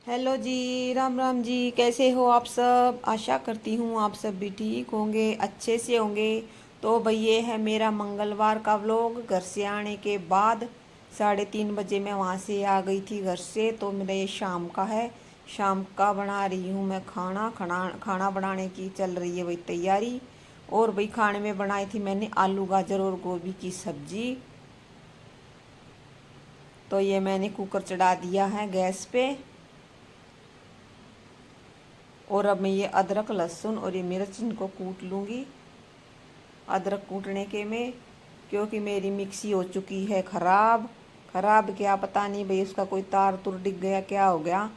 Hello जी, राम राम जी। कैसे हो आप सब? आशा करती हूँ आप सब भी ठीक होंगे, अच्छे से होंगे। तो भाई ये है मेरा मंगलवार का व्लॉग। घर से आने के बाद 3:30 बजे मैं वहाँ से आ गई थी घर से। तो मेरा ये शाम का है, शाम का बना रही हूँ मैं खाना। खाना खाना बनाने की चल रही है भाई तैयारी। और भाई खाने में बनाई थी मैंने आलू गाजर और गोभी की सब्जी। तो ये मैंने कुकर चढ़ा दिया है गैस पे। और अब मैं ये अदरक लहसुन और ये मिर्च इनको कूट लूँगी। अदरक कूटने के में, क्योंकि मेरी मिक्सी हो चुकी है ख़राब। ख़राब क्या पता नहीं भाई, उसका कोई तार तुर डिग गया, क्या हो गया।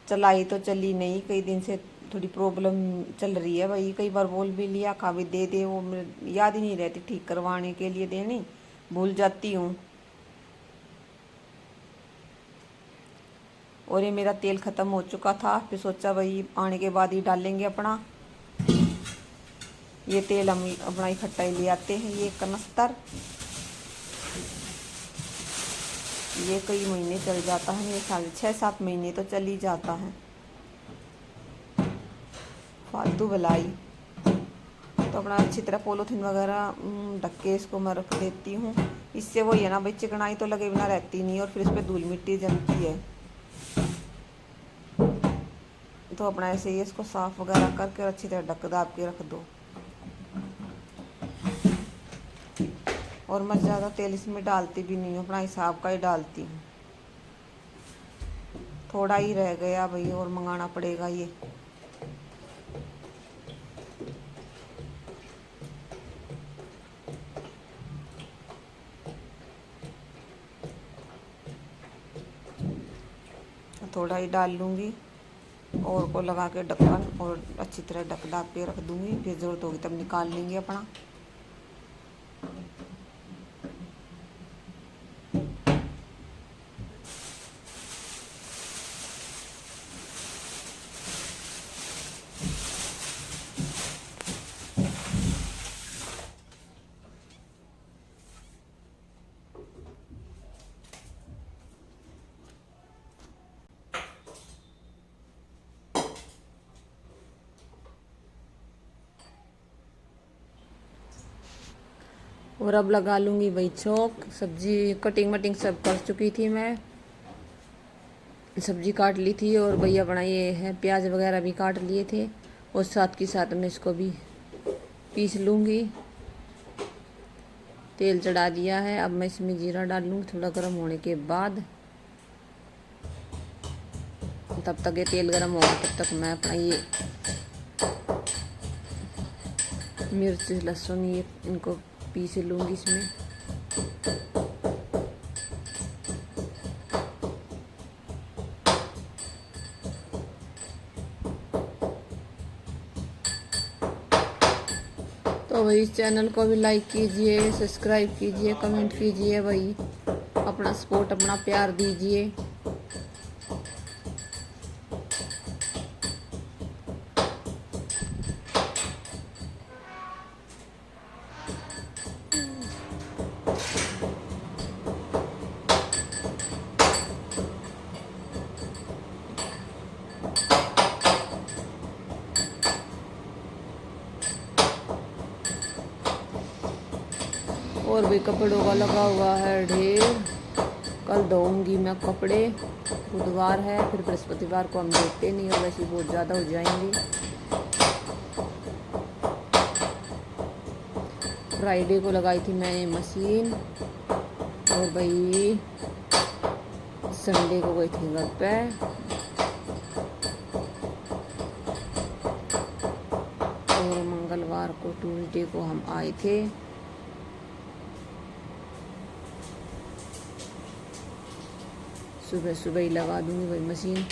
चलाई तो चली नहीं, कई दिन से थोड़ी प्रॉब्लम चल रही है भाई। कई बार बोल भी लिया, खा भी दे दे, वो मेरे याद ही नहीं रहती ठीक करवाने के लिए देनी, भूल जाती हूँ। और ये मेरा तेल ख़त्म हो चुका था, फिर सोचा भाई आने के बाद ही डालेंगे अपना। ये तेल हम अपना इकट्ठा ही ले आते हैं। ये कनस्तर, ये कई महीने चल जाता है, मेरे ख्याल 6-7 महीने तो चल ही जाता है। फालतू भलाई। तो अपना अच्छी तरह पोलोथीन वगैरह ढक के इसको मैं रख देती हूँ। इससे वो है ना भाई, चिकनाई तो लगे बिना रहती नहीं, और फिर इस पर धूल मिट्टी जमती है। तो अपना ऐसे ही इसको साफ़ वगैरह करके अच्छी तरह ढक दाब के रख दो। और मैं ज़्यादा तेल इसमें डालती भी नहीं हूँ, अपना हिसाब का ही डालती हूँ। थोड़ा ही रह गया भाई, और मंगाना पड़ेगा ये। थोड़ा ही डाल लूँगी और को लगा के ढक्कन, और अच्छी तरह ढक ढाक के रख दूँगी। फिर ज़रूरत होगी तब निकाल लेंगे अपना। और अब लगा लूँगी भाई चौक। सब्जी कटिंग वटिंग सब कर चुकी थी मैं, सब्जी काट ली थी। और भैया अपना ये है प्याज वगैरह भी काट लिए थे, और साथ के साथ मैं इसको भी पीस लूँगी। तेल चढ़ा दिया है, अब मैं इसमें जीरा डाल लूँगी थोड़ा गर्म होने के बाद। तब तक ये तेल गर्म होगा, तब तक मैं अपना ये मिर्च लहसुन ये इनको पीस लूँगी इसमें। तो भाई इस चैनल को भी लाइक कीजिए, सब्सक्राइब कीजिए, कमेंट कीजिए भाई, अपना सपोर्ट अपना प्यार दीजिए। और भी कपड़ों का लगा हुआ है ढेर। कल धोऊंगी मैं कपड़े, बुधवार है, फिर बृहस्पतिवार को हम देखते नहीं, और वैसे बहुत ज़्यादा हो जाएंगे। फ्राइडे को लगाई थी मैंने मशीन, और भाई संडे को गई थी घर पे। और मंगलवार को ट्यूसडे को हम आए थे। सुबह सुबह ही लगा दूंगी भाई मशीन।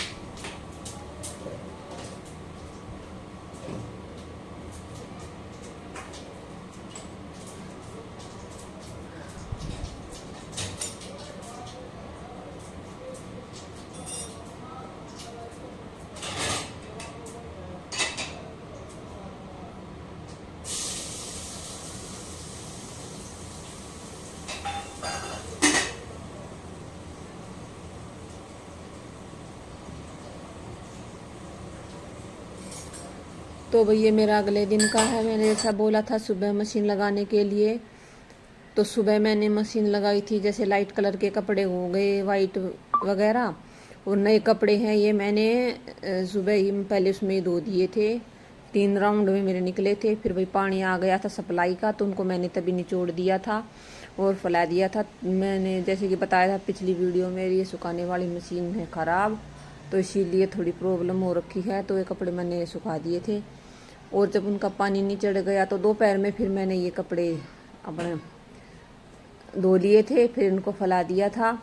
तो भाई ये मेरा अगले दिन का है। मैंने जैसा बोला था सुबह मशीन लगाने के लिए, तो सुबह मैंने मशीन लगाई थी। जैसे लाइट कलर के कपड़े हो गए, वाइट वगैरह, और नए कपड़े हैं ये मैंने सुबह ही पहले उसमें ही धो दिए थे। 3 राउंड में मेरे निकले थे। फिर भाई पानी आ गया था सप्लाई का, तो उनको मैंने तभी निचोड़ दिया था और फैला दिया था। मैंने जैसे कि बताया था पिछली वीडियो में, ये सुखाने वाली मशीन है ख़राब, तो इसीलिए थोड़ी प्रॉब्लम हो रखी है। तो ये कपड़े मैंने सुखा दिए थे, और जब उनका पानी नहीं चढ़ गया तो दोपहर में फिर मैंने ये कपड़े अपने धो लिए थे, फिर इनको फैला दिया था।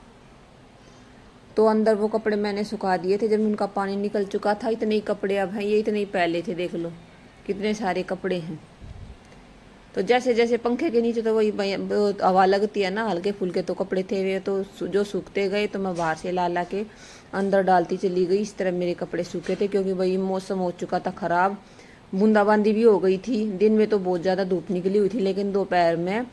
तो अंदर वो कपड़े मैंने सुखा दिए थे। जब उनका पानी निकल चुका था, इतने ही कपड़े अब हैं, ये इतने ही पहले थे, देख लो कितने सारे कपड़े हैं। तो जैसे जैसे पंखे के नीचे तो वही हवा लगती है ना, हल्के फुल्के तो कपड़े थे वे, तो जो सूखते गए तो मैं बाहर से ला ला के अंदर डालती चली गई। इस तरह मेरे कपड़े सूखे थे, क्योंकि वही मौसम हो चुका था ख़राब, बूंदाबांदी भी हो गई थी। दिन में तो बहुत ज़्यादा धूप निकली हुई थी, लेकिन दोपहर में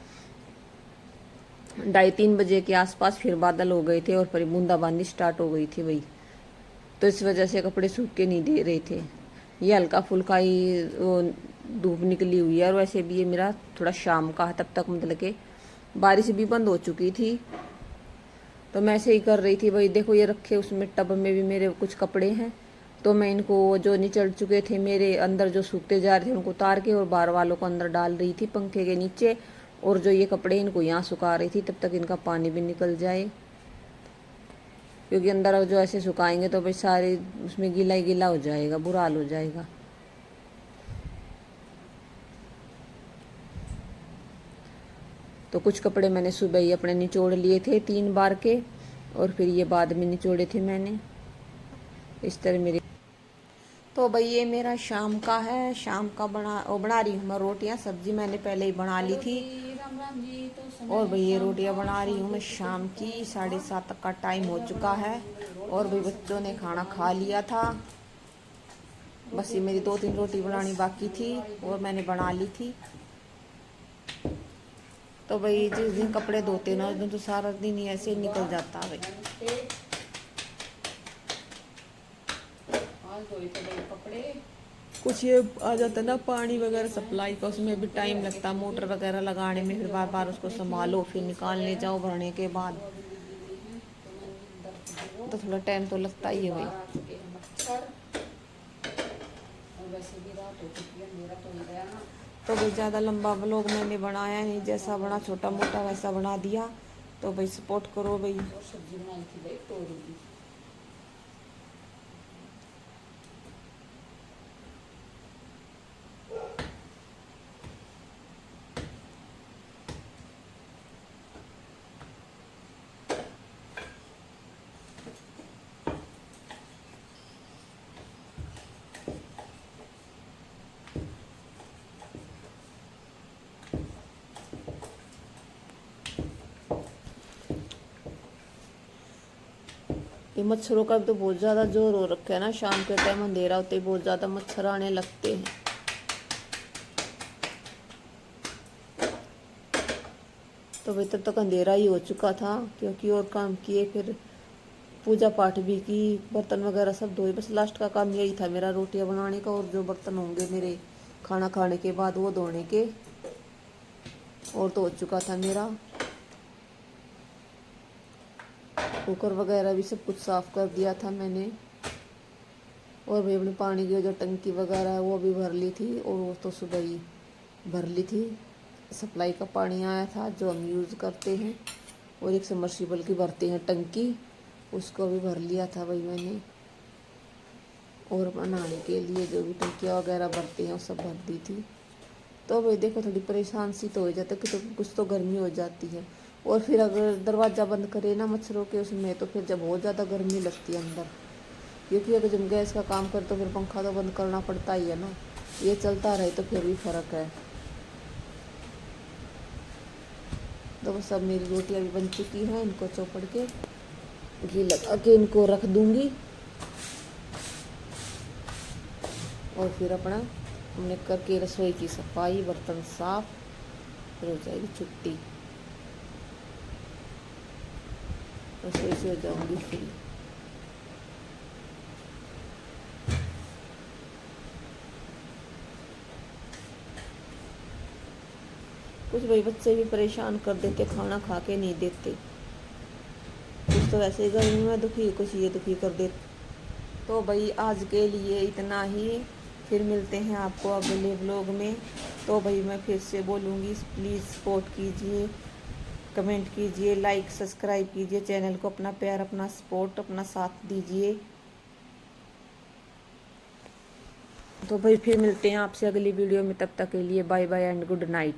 2:30-3 बजे के आसपास फिर बादल हो गए थे और फिर बूंदाबांदी स्टार्ट हो गई थी वही। तो इस वजह से कपड़े सूख के नहीं दे रहे थे। ये हल्का फुल्का ही वो धूप निकली हुई है, और वैसे भी ये मेरा थोड़ा शाम का है, तब तक मतलब कि बारिश भी बंद हो चुकी थी। तो मैं ऐसे ही कर रही थी भाई। देखो ये रखे उसमें टब में भी मेरे कुछ कपड़े हैं, तो मैं इनको जो निचड़ चुके थे मेरे अंदर, जो सूखते जा रहे थे, उनको उतार के और बाहर वालों को अंदर डाल रही थी पंखे के नीचे। और जो ये कपड़े इनको यहाँ सुखा रही थी, तब तक इनका पानी भी निकल जाए, क्योंकि अंदर जो ऐसे सुखाएंगे तो भाई सारे उसमें गीला ही गीला हो जाएगा, बुरा हाल हो जाएगा। तो कुछ कपड़े मैंने सुबह ही अपने निचोड़ लिए थे 3 बार के, और फिर ये बाद में निचोड़े थे मैंने इस तरह मेरे। तो भाई ये मेरा शाम का है, शाम का बना रही हूँ मैं रोटियाँ। सब्जी मैंने पहले ही बना ली थी, और भाई ये रोटियाँ बना रही हूँ मैं शाम की। 7:30 तक का टाइम हो चुका है, और भाई बच्चों ने खाना खा लिया था। बस ये मेरी 2-3 रोटी बनानी बाकी थी, और मैंने बना ली थी। तो भाई जिस दिन कपड़े धोते ना, उस दिन तो सारा दिन ही ऐसे ही निकल जाता है भाई। कपड़े कुछ ये आ जाता है ना पानी वगैरह सप्लाई का, उसमें भी टाइम लगता है, मोटर वगैरह लगाने में, फिर बार बार उसको संभालो, फिर निकालने जाओ भरने के बाद, तो थोड़ा टाइम तो लगता ही है भाई। तो भाई ज़्यादा लंबा ब्लॉग मैंने बनाया नहीं, जैसा बना छोटा मोटा वैसा बना दिया। तो भाई सपोर्ट करो भाई। ये मच्छरों का तो बहुत ज़्यादा जोर हो रखा है ना, शाम के टाइम अंधेरा होते ही बहुत ज़्यादा मच्छर आने लगते हैं। तो भाई तब तक अंधेरा ही हो चुका था, क्योंकि और काम किए, फिर पूजा पाठ भी की, बर्तन वगैरह सब धोए। बस लास्ट का काम यही था मेरा, रोटियां बनाने का, और जो बर्तन होंगे मेरे खाना खाने के बाद वो धोने के, और तो हो चुका था मेरा। कुकर वगैरह भी सब कुछ साफ़ कर दिया था मैंने, और भाई अपने पानी की जो टंकी वगैरह है वो भी भर ली थी, और वो तो सुबह ही भर ली थी। सप्लाई का पानी आया था जो हम यूज़ करते हैं, और एक सबमर्सिबल की भरते हैं टंकी, उसको भी भर लिया था भाई मैंने। और बनाने के लिए जो भी टंकियाँ वगैरह भरते हैं वो सब भर दी थी। तो भाई देखो थोड़ी परेशान सी तो हो जाता है कि, तो कुछ तो गर्मी हो जाती है। और फिर अगर दरवाज़ा बंद करे ना मच्छरों के उसमें, तो फिर जब बहुत ज़्यादा गर्मी लगती है अंदर, क्योंकि अगर जब गैस का काम करे तो फिर पंखा तो बंद करना पड़ता ही है ना। ये चलता रहे तो फिर भी फ़र्क है। तो बस अब मेरी रोटियाँ भी बन चुकी हैं, इनको चौपड़ के घी लगा के इनको रख दूँगी, और फिर अपना हमने करके रसोई की सफाई, बर्तन साफ, फिर हो जाएगी छुट्टी, रसोई से हो जाऊँगी फ्री। कुछ भाई बच्चे भी परेशान कर देते, खाना खा के नहीं देते। कुछ तो वैसे ही गर्मी में दुखी, कुछ ये दुखी कर देते। तो भाई आज के लिए इतना ही, फिर मिलते हैं आपको अगले व्लॉग में। तो भाई मैं फिर से बोलूँगी, प्लीज़ सपोर्ट कीजिए, कमेंट कीजिए, लाइक सब्सक्राइब कीजिए चैनल को, अपना प्यार, अपना सपोर्ट, अपना साथ दीजिए। तो भाई फिर मिलते हैं आपसे अगली वीडियो में, तब तक के लिए bye bye and good night.